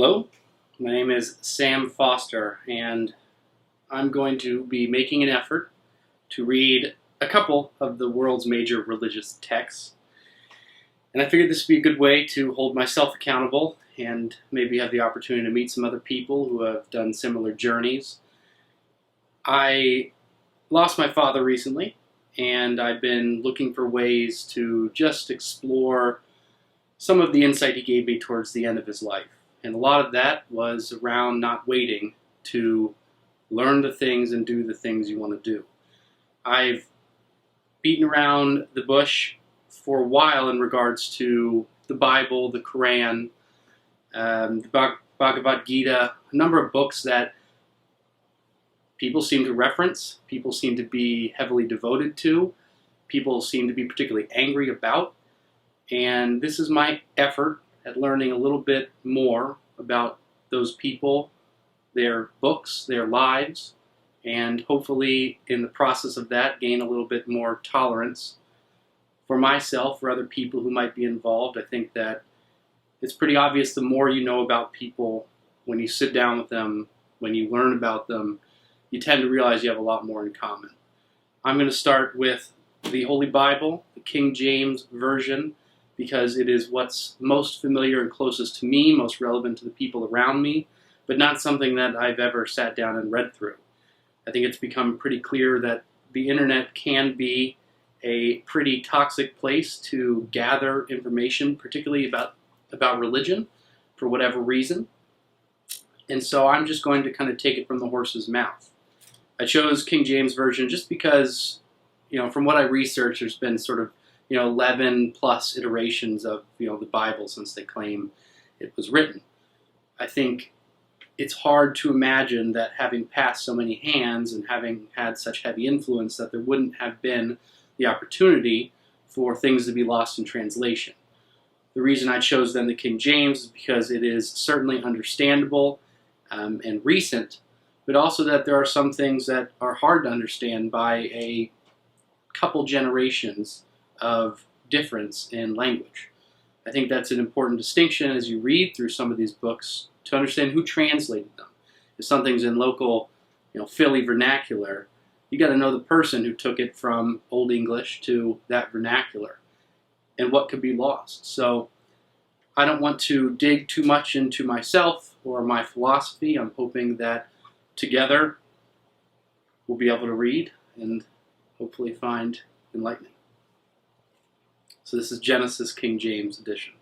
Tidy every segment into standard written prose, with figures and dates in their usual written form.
Hello, my name is Sam Foster, and I'm going to be making an effort to read a couple of the world's major religious texts. And I figured this would be a good way to hold myself accountable and maybe have the opportunity to meet some other people who have done similar journeys. I lost my father recently, and I've been looking for ways to just explore some of the insight he gave me towards the end of his life. And a lot of that was around not waiting to learn the things and do the things you want to do. I've beaten around the bush for a while in regards to the Bible, the Quran, the Bhagavad Gita, a number of books that people seem to reference, people seem to be heavily devoted to, people seem to be particularly angry about. And this is my effort at learning a little bit more about those people, their books, their lives, and hopefully in the process of that gain a little bit more tolerance for myself, for other people who might be involved. I think that it's pretty obvious the more you know about people, when you sit down with them, when you learn about them, you tend to realize you have a lot more in common. I'm going to start with the Holy Bible, the King James Version, because it is what's most familiar and closest to me, most relevant to the people around me, but not something that I've ever sat down and read through. I think it's become pretty clear that the internet can be a pretty toxic place to gather information, particularly about religion, for whatever reason. And so I'm just going to kind of take it from the horse's mouth. I chose King James Version just because, from what I researched, there's been sort of 11 plus iterations of, the Bible since they claim it was written. I think it's hard to imagine that having passed so many hands and having had such heavy influence that there wouldn't have been the opportunity for things to be lost in translation. The reason I chose then the King James is because it is certainly understandable and recent, but also that there are some things that are hard to understand by a couple generations of difference in language. I think that's an important distinction as you read through some of these books to understand who translated them. If something's in local, Philly vernacular, you got to know the person who took it from Old English to that vernacular and what could be lost. So I don't want to dig too much into myself or my philosophy. I'm hoping that together we'll be able to read and hopefully find enlightening. So this is Genesis King James edition.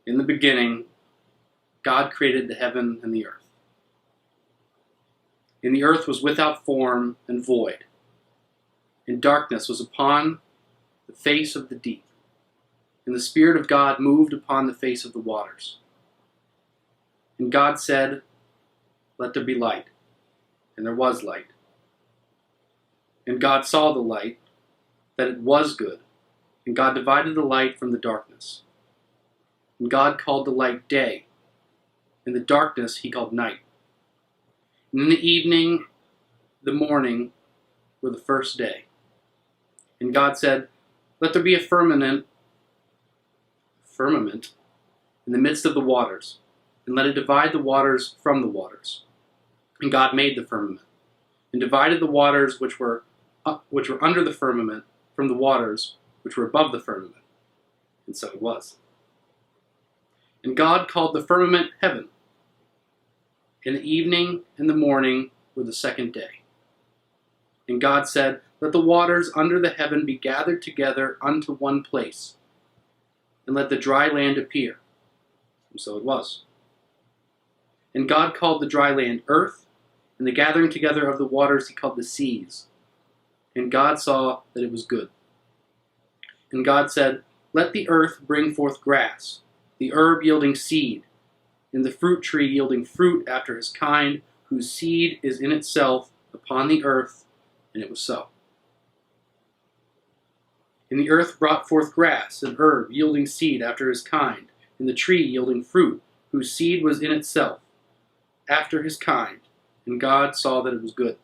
In the beginning, God created the heaven and the earth. And the earth was without form and void, and darkness was upon the face of the deep. And the Spirit of God moved upon the face of the waters. And God said, "Let there be light." And there was light. And God saw the light, that it was good. And God divided the light from the darkness. And God called the light day, and the darkness he called night. And in the evening, the morning were the first day. And God said, "Let there be a firmament in the midst of the waters, and let it divide the waters from the waters." And God made the firmament, and divided the waters which were under the firmament from the waters which were above the firmament. And so it was. And God called the firmament heaven. And the evening and the morning were the second day. And God said, "Let the waters under the heaven be gathered together unto one place, and let the dry land appear." And so it was. And God called the dry land earth, and the gathering together of the waters he called the seas. And God saw that it was good. And God said, "Let the earth bring forth grass, the herb yielding seed, and the fruit tree yielding fruit after his kind, whose seed is in itself upon the earth." And it was so. And the earth brought forth grass, and herb yielding seed after his kind, and the tree yielding fruit, whose seed was in itself after his kind. And God saw that it was good.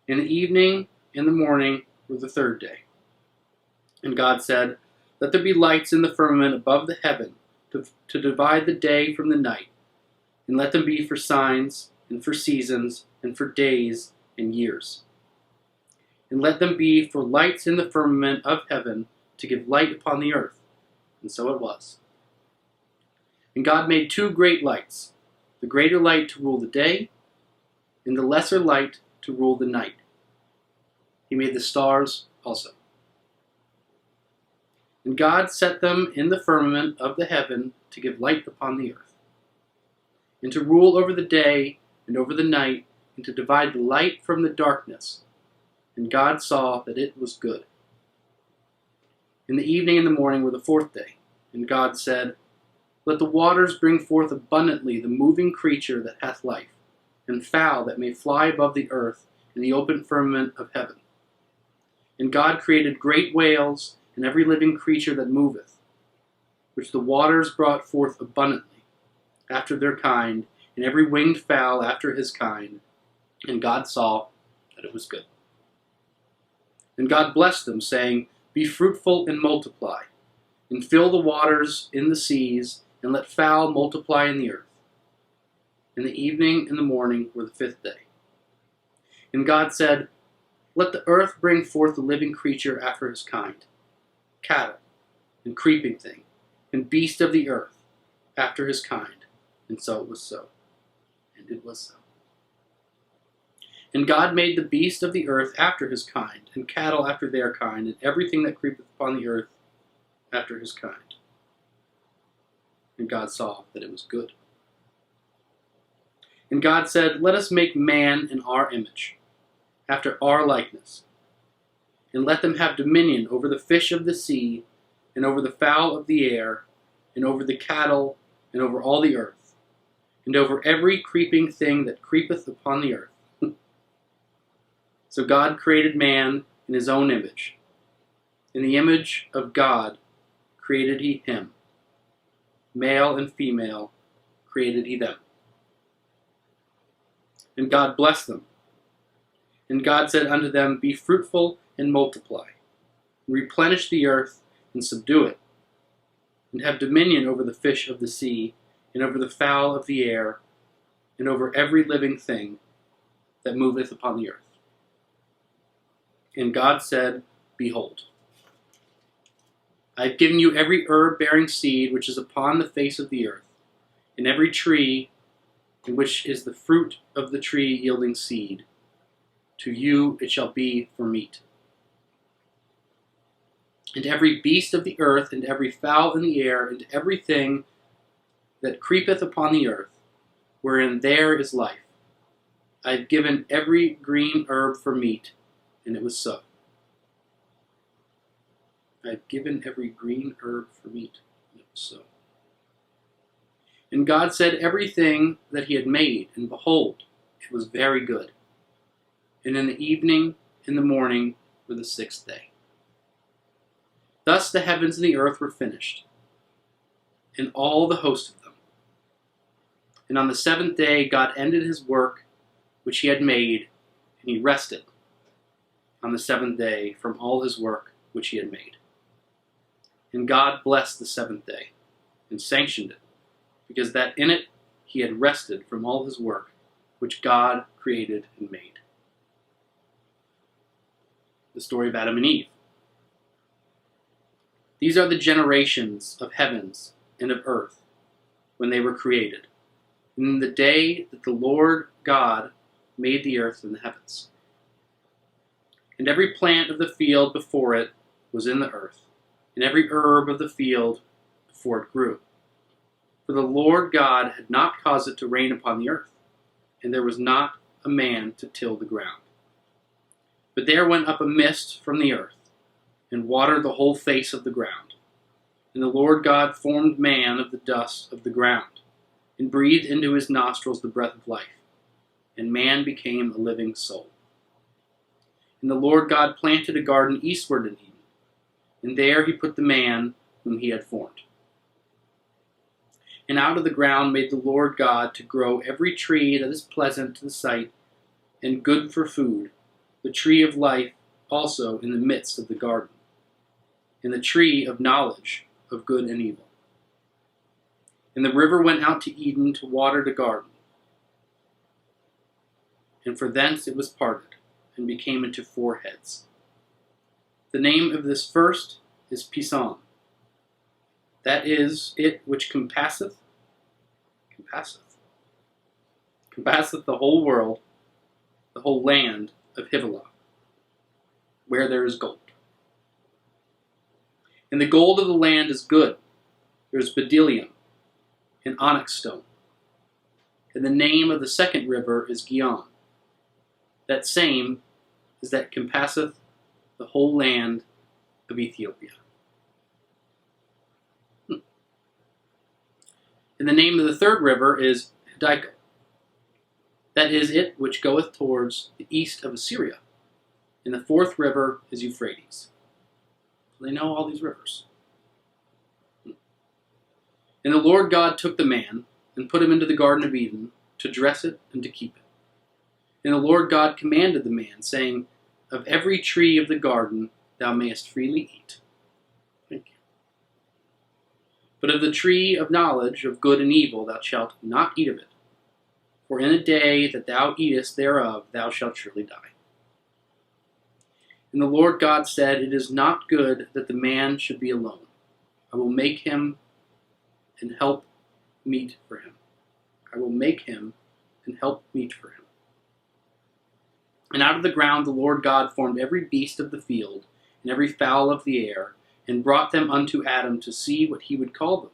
And the evening and the morning were the third day. And God said, "Let there be lights in the firmament above the heaven to divide the day from the night, and let them be for signs, and for seasons, and for days and years. And let them be for lights in the firmament of heaven, to give light upon the earth. And so it was. And God made two great lights, the greater light to rule the day, and the lesser light to rule the night. He made the stars also. And God set them in the firmament of the heaven to give light upon the earth, and to rule over the day and over the night, and to divide the light from the darkness. And God saw that it was good. In the evening and the morning were the fourth day. And God said, Let the waters bring forth abundantly the moving creature that hath life, and fowl that may fly above the earth in the open firmament of heaven. And God created great whales, and every living creature that moveth, which the waters brought forth abundantly, after their kind, and every winged fowl after his kind. And God saw that it was good. And God blessed them, saying, Be fruitful and multiply, and fill the waters in the seas, and let fowl multiply in the earth. And the evening and the morning were the fifth day. And God said, Let the earth bring forth a living creature after his kind, cattle, and creeping thing, and beast of the earth, after his kind. And so it was so. And it was so. And God made the beast of the earth after his kind, and cattle after their kind, and everything that creepeth upon the earth after his kind. And God saw that it was good. And God said, Let us make man in our image, after our likeness, and let them have dominion over the fish of the sea, and over the fowl of the air, and over the cattle, and over all the earth, and over every creeping thing that creepeth upon the earth. So God created man in his own image. In the image of God created he him. Male and female created he them. And God blessed them. And God said unto them, Be fruitful and multiply, and replenish the earth and subdue it, and have dominion over the fish of the sea, and over the fowl of the air, and over every living thing that moveth upon the earth. And God said, Behold, I have given you every herb bearing seed which is upon the face of the earth, and every tree in which is the fruit of the tree yielding seed. To you it shall be for meat. And every beast of the earth, and every fowl in the air, and everything that creepeth upon the earth, wherein there is life, I have given every green herb for meat. And it was so. I have given every green herb for meat. And it was so. And God said everything that he had made, and behold, it was very good. And in the evening and the morning were the sixth day. Thus the heavens and the earth were finished, and all the host of them. And on the seventh day God ended his work which he had made, and he rested on the seventh day from all his work which he had made. And God blessed the seventh day, and sanctioned it, because that in it he had rested from all his work which God created and made. The story of Adam and Eve. These are the generations of heavens and of earth when they were created, in the day that the Lord God made the earth and the heavens. And every plant of the field before it was in the earth, and every herb of the field before it grew. For the Lord God had not caused it to rain upon the earth, and there was not a man to till the ground. But there went up a mist from the earth, and watered the whole face of the ground. And the Lord God formed man of the dust of the ground, and breathed into his nostrils the breath of life, and man became a living soul. And the Lord God planted a garden eastward in Eden, and there he put the man whom he had formed. And out of the ground made the Lord God to grow every tree that is pleasant to the sight, and good for food, the tree of life also in the midst of the garden, and the tree of knowledge of good and evil. And the river went out to Eden to water the garden. And for thence it was parted, and became into 4 heads. The name of this first is Pison. That is it which compasseth the whole world, the whole land of Havilah, where there is gold. And the gold of the land is good. There is bdellium and onyx stone. And the name of the second river is Gihon. That same is that compasseth the whole land of Ethiopia. And the name of the third river is Hiddekel. That is it which goeth towards the east of Assyria. And the fourth river is Euphrates. So they know all these rivers. And the Lord God took the man and put him into the Garden of Eden to dress it and to keep it. And the Lord God commanded the man, saying, Of every tree of the garden thou mayest freely eat. Thank you. But of the tree of knowledge of good and evil thou shalt not eat of it. For in the day that thou eatest thereof thou shalt surely die. And the Lord God said, It is not good that the man should be alone. I will make him and help meet for him. I will make him and help meet for him. And out of the ground the Lord God formed every beast of the field and every fowl of the air, and brought them unto Adam to see what he would call them.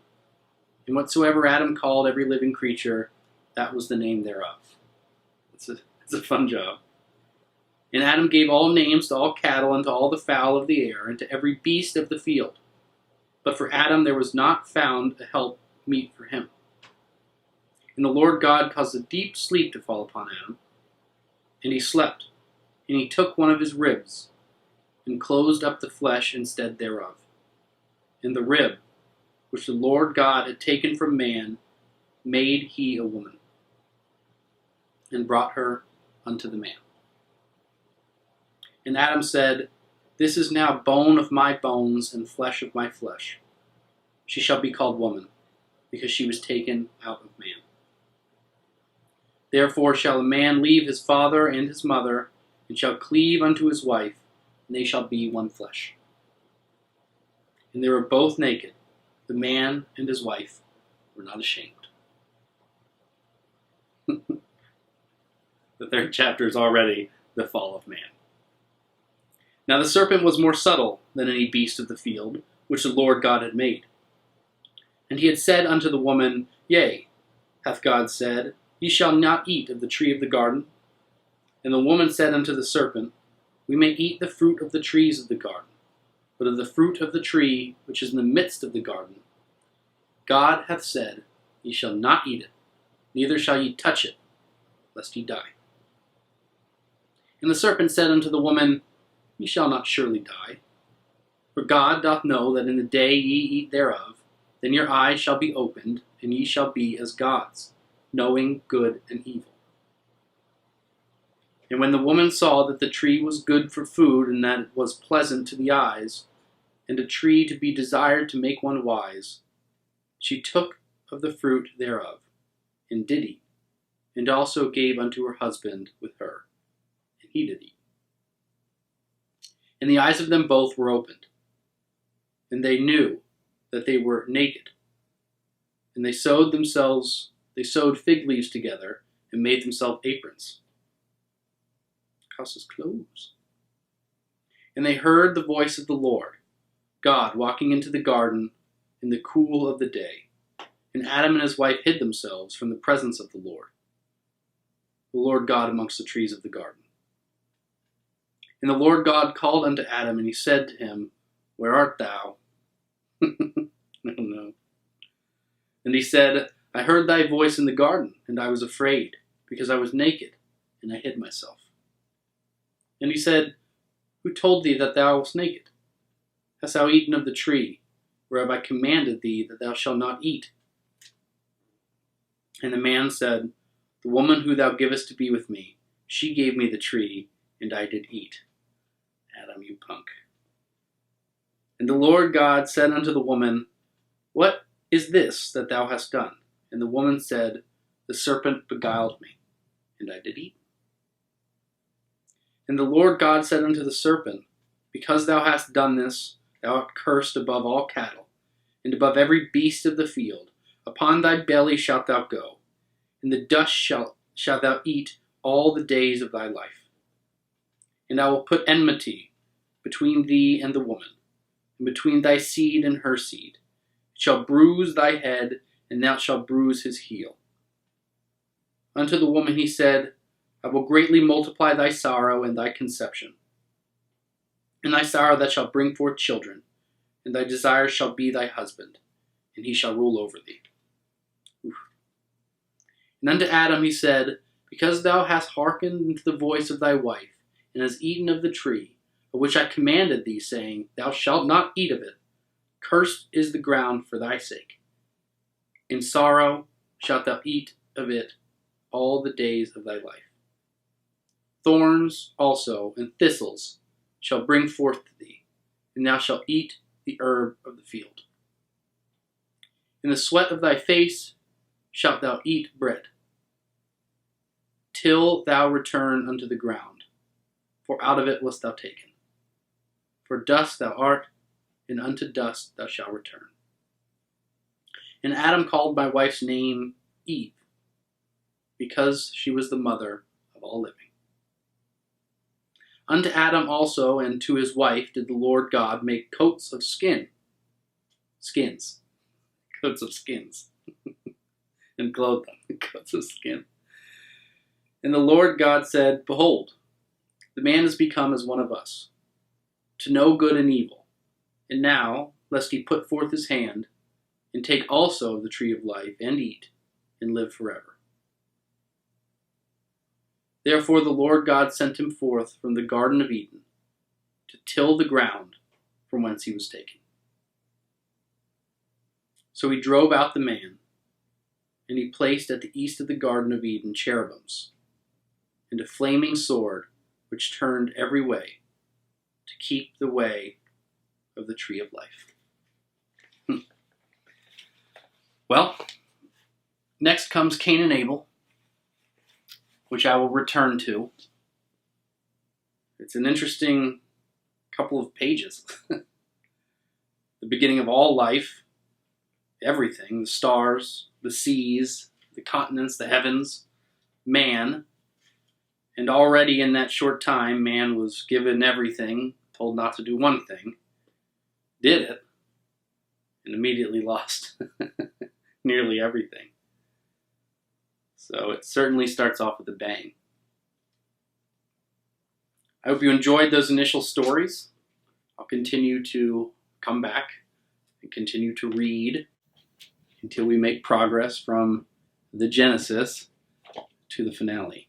And whatsoever Adam called every living creature, that was the name thereof. It's a fun job. And Adam gave all names to all cattle and to all the fowl of the air and to every beast of the field. But for Adam there was not found a help meet for him. And the Lord God caused a deep sleep to fall upon Adam, and he slept. And he took one of his ribs, and closed up the flesh instead thereof. And the rib, which the Lord God had taken from man, made he a woman, and brought her unto the man. And Adam said, This is now bone of my bones and flesh of my flesh. She shall be called woman, because she was taken out of man. Therefore shall a man leave his father and his mother, and shall cleave unto his wife, and they shall be one flesh. And they were both naked. The man and his wife were not ashamed. The third chapter is already the fall of man. Now the serpent was more subtle than any beast of the field, which the Lord God had made. And he had said unto the woman, Yea, hath God said, Ye shall not eat of the tree of the garden? And the woman said unto the serpent, We may eat the fruit of the trees of the garden, but of the fruit of the tree which is in the midst of the garden, God hath said, Ye shall not eat it, neither shall ye touch it, lest ye die. And the serpent said unto the woman, Ye shall not surely die. For God doth know that in the day ye eat thereof, then your eyes shall be opened, and ye shall be as gods, knowing good and evil. And when the woman saw that the tree was good for food, and that it was pleasant to the eyes, and a tree to be desired to make one wise, she took of the fruit thereof, and did eat, and also gave unto her husband with her, and he did eat. And the eyes of them both were opened, and they knew that they were naked. And they sewed fig leaves together, and made themselves aprons. Houses clothes. And they heard the voice of the Lord, God, walking into the garden in the cool of the day. And Adam and his wife hid themselves from the presence of the Lord God amongst the trees of the garden. And the Lord God called unto Adam, and he said to him, Where art thou? I don't know. And he said, I heard thy voice in the garden, and I was afraid, because I was naked, and I hid myself. And he said, Who told thee that thou wast naked? Hast thou eaten of the tree, whereof I commanded thee that thou shalt not eat? And the man said, The woman who thou givest to be with me, she gave me the tree, and I did eat. Adam, you punk. And the Lord God said unto the woman, What is this that thou hast done? And the woman said, The serpent beguiled me, and I did eat. And the Lord God said unto the serpent, Because thou hast done this, thou art cursed above all cattle, and above every beast of the field. Upon thy belly shalt thou go, and the dust shalt thou eat all the days of thy life. And I will put enmity between thee and the woman, and between thy seed and her seed. It shall bruise thy head, and thou shalt bruise his heel. Unto the woman he said, I will greatly multiply thy sorrow and thy conception. In thy sorrow thou shalt bring forth children, and thy desire shall be thy husband, and he shall rule over thee. Oof. And unto Adam he said, Because thou hast hearkened unto the voice of thy wife, and hast eaten of the tree, of which I commanded thee, saying, Thou shalt not eat of it, cursed is the ground for thy sake. In sorrow shalt thou eat of it all the days of thy life. Thorns also and thistles shall bring forth to thee, and thou shalt eat the herb of the field. In the sweat of thy face shalt thou eat bread, till thou return unto the ground, for out of it wast thou taken. For dust thou art, and unto dust thou shalt return. And Adam called my wife's name Eve, because she was the mother of all living. Unto Adam also and to his wife did the Lord God make coats of skins, coats of skins, and clothe them in coats of skin. And the Lord God said, Behold, the man is become as one of us, to know good and evil. And now, lest he put forth his hand, and take also of the tree of life, and eat, and live forever. Therefore the Lord God sent him forth from the Garden of Eden, to till the ground from whence he was taken. So he drove out the man, and he placed at the east of the Garden of Eden cherubims, and a flaming sword which turned every way, to keep the way of the tree of life. Well, next comes Cain and Abel, which I will return to. It's an interesting couple of pages. The beginning of all life, everything, the stars, the seas, the continents, the heavens, man. And already in that short time, man was given everything, told not to do one thing, did it, and immediately lost nearly everything. So it certainly starts off with a bang. I hope you enjoyed those initial stories. I'll continue to come back and continue to read until we make progress from the Genesis to the finale.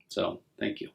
So, thank you.